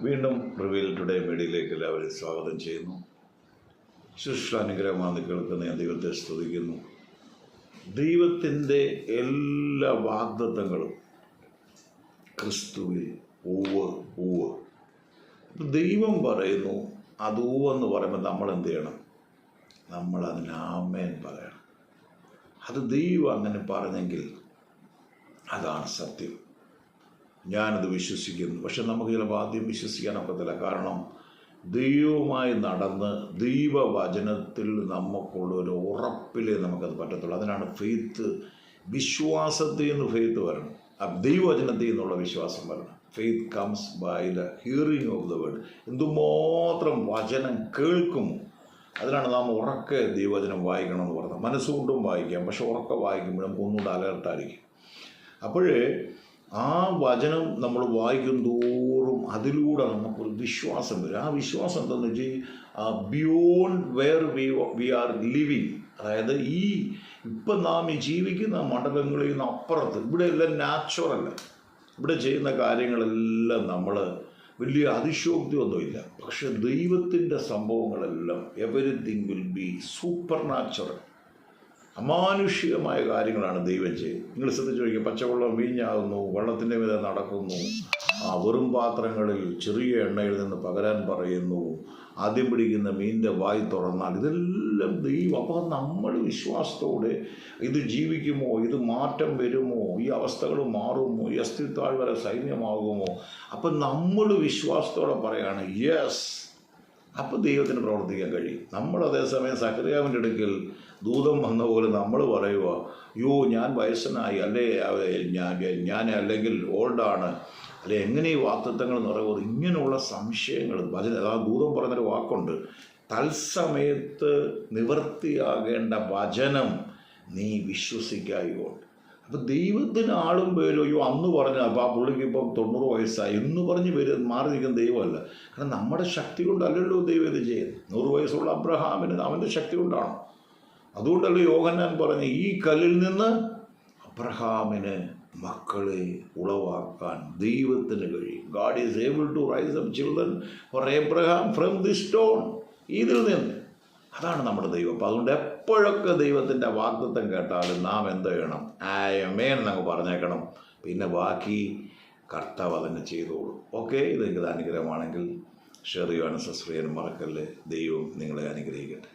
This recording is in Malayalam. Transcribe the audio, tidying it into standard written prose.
വീണ്ടും റിവീൽ ടുഡേ മീഡിയയിലേക്ക് എല്ലാവരെയും സ്വാഗതം ചെയ്യുന്നു. ശുശ്രൂഷാനുഗ്രഹമാണ് കേൾക്കുന്ന ഞാൻ ദൈവത്തെ സ്തുതിക്കുന്നു. ദൈവത്തിൻ്റെ എല്ലാ വാഗ്ദത്തങ്ങളും ക്രിസ്തുവിൽ ഊവ് ഊവ്. ദൈവം പറയുന്നു അത് ഊവെന്ന് പറയുമ്പോൾ നമ്മൾ എന്ത് ചെയ്യണം? നമ്മൾ അതിന് ആമേൻ പറയണം. അത് ദൈവം അങ്ങനെ പറഞ്ഞെങ്കിൽ അതാണ് സത്യം. ഞാനത് വിശ്വസിക്കുന്നു. പക്ഷെ നമുക്ക് ചിലപ്പോൾ ആദ്യം വിശ്വസിക്കാനൊക്കത്തില്ല. കാരണം ദൈവവുമായി നടന്ന് ദൈവവചനത്തിൽ നമുക്കുള്ള ഒരു ഉറപ്പിലേ നമുക്കത് പറ്റത്തുള്ളൂ. അതിനാണ് ഫെയ്ത്ത്. വിശ്വാസത്തിൽ നിന്ന് ഫെയ്ത്ത് വരണം. ദൈവവചനത്തിൽ നിന്നുള്ള വിശ്വാസം വരണം. Faith comes by the hearing of the word. എന്തുമാത്രം വചനം കേൾക്കുമോ അതിനാണ് നാം ഉറക്കെ ദൈവവചനം വായിക്കണം എന്ന് പറഞ്ഞത്. മനസ്സുകൊണ്ടും വായിക്കാം, പക്ഷെ ഉറക്കെ വായിക്കുമ്പോൾ നമുക്ക് ഒന്നുകൂടെ അലേർട്ടായിരിക്കും. അപ്പോഴേ ആ വചനം നമ്മൾ വായിക്കും തോറും അതിലൂടെ നമുക്കൊരു വിശ്വാസം വരും. ആ വിശ്വാസം എന്താണെന്ന് വെച്ചാൽ beyond where we are living, അതായത് ഇപ്പം നാം ഈ ജീവിക്കുന്ന മണ്ഡലങ്ങളിൽ നിന്ന് അപ്പുറത്ത്. ഇവിടെ എല്ലാം നാച്ചുറല്ല. ഇവിടെ ചെയ്യുന്ന കാര്യങ്ങളെല്ലാം നമ്മൾ വലിയ അതിശോക്തി ഒന്നുമില്ല. പക്ഷെ ദൈവത്തിൻ്റെ സംഭവങ്ങളെല്ലാം everything will be supernatural. അമാനുഷികമായ കാര്യങ്ങളാണ് ദൈവം ചെയ്യുന്നത്. നിങ്ങൾ ശ്രദ്ധിച്ചു നോക്കിയാൽ പച്ചവെള്ളം വീഞ്ഞാകുന്നു, വെള്ളത്തിൻ്റെ മീതെ നടക്കുന്നു, വെറും പാത്രങ്ങളിൽ ചെറിയ എണ്ണയിൽ നിന്ന് പകരാൻ പറയുന്നു, ആദ്യം പിടിക്കുന്ന മീനിൻ്റെ വായി തുറന്നാൽ ഇതെല്ലാം ദൈവം. അപ്പോൾ നമ്മൾ വിശ്വാസത്തോടെ ഇത് ജീവിക്കുമോ, ഇത് മാറ്റം വരുമോ, ഈ അവസ്ഥകൾ മാറുമോ, ഈ അസ്ഥിത്താഴ്വര സൈന്യമാകുമോ, അപ്പം നമ്മൾ വിശ്വാസത്തോടെ പറയാണ് യെസ്. അപ്പോൾ ദൈവത്തിന് പ്രവർത്തിക്കാൻ കഴിയും. നമ്മൾ അതേസമയം സക്കറിയാവിൻ്റെ അടുക്കൽ ദൂതം വന്ന പോലെ നമ്മൾ പറയുക, അയ്യോ ഞാൻ വയസ്സനായി, അല്ലേ ഞാൻ അല്ലെങ്കിൽ ഓൾഡാണ്, അല്ലെ എങ്ങനെ ഈ വാക്തത്വങ്ങൾ നിറവേറും, ഇങ്ങനെയുള്ള സംശയങ്ങൾ ആ ദൂതം പറഞ്ഞൊരു വാക്കുണ്ട്, തത്സമയത്ത് നിവൃത്തിയാകേണ്ട വചനം നീ വിശ്വസിക്കായികൊണ്ട്. അപ്പോൾ ദൈവത്തിന് ആളും പേരും അയ്യോ അന്ന് പറഞ്ഞു, അപ്പോൾ ആ പുള്ളിക്ക് ഇപ്പം 90 വയസ്സായി എന്ന് പറഞ്ഞ് മാറി നിൽക്കുന്ന ദൈവമല്ല. കാരണം നമ്മുടെ ശക്തി കൊണ്ടല്ലല്ലോ ദൈവം ഇത് ചെയ്യുന്നത്. 100 വയസ്സുള്ള അബ്രഹാമിന് അവൻ്റെ ശക്തി കൊണ്ടാണ്. അതുകൊണ്ടല്ലോ യോഹന്നാൻ പറഞ്ഞ് ഈ കല്ലിൽ നിന്ന് അബ്രഹാമിന് മക്കളെ ഉളവാക്കാൻ ദൈവത്തിന് കഴിയും. God is able to raise up children for Abraham from the stone. ഇതിൽ നിന്ന് അതാണ് നമ്മുടെ ദൈവം. അപ്പോൾ അതുകൊണ്ട് എപ്പോഴൊക്കെ ദൈവത്തിൻ്റെ വാഗ്ദത്തം കേട്ടാലും നാം എന്ത് ചെയ്യണം? ആമേൻ എന്നങ്ങ് പറഞ്ഞേക്കണം. പിന്നെ ബാക്കി കർത്താവ് അതങ്ങ് ചെയ്തോളൂ. ഓക്കെ, ഇത് അനുഗ്രഹമാണെങ്കിൽ ഷെയർ ചെയ്യാനും സബ്സ്ക്രൈബ് ചെയ്യാനും മറക്കല്ലേ. ദൈവം നിങ്ങളെ അനുഗ്രഹിക്കട്ടെ.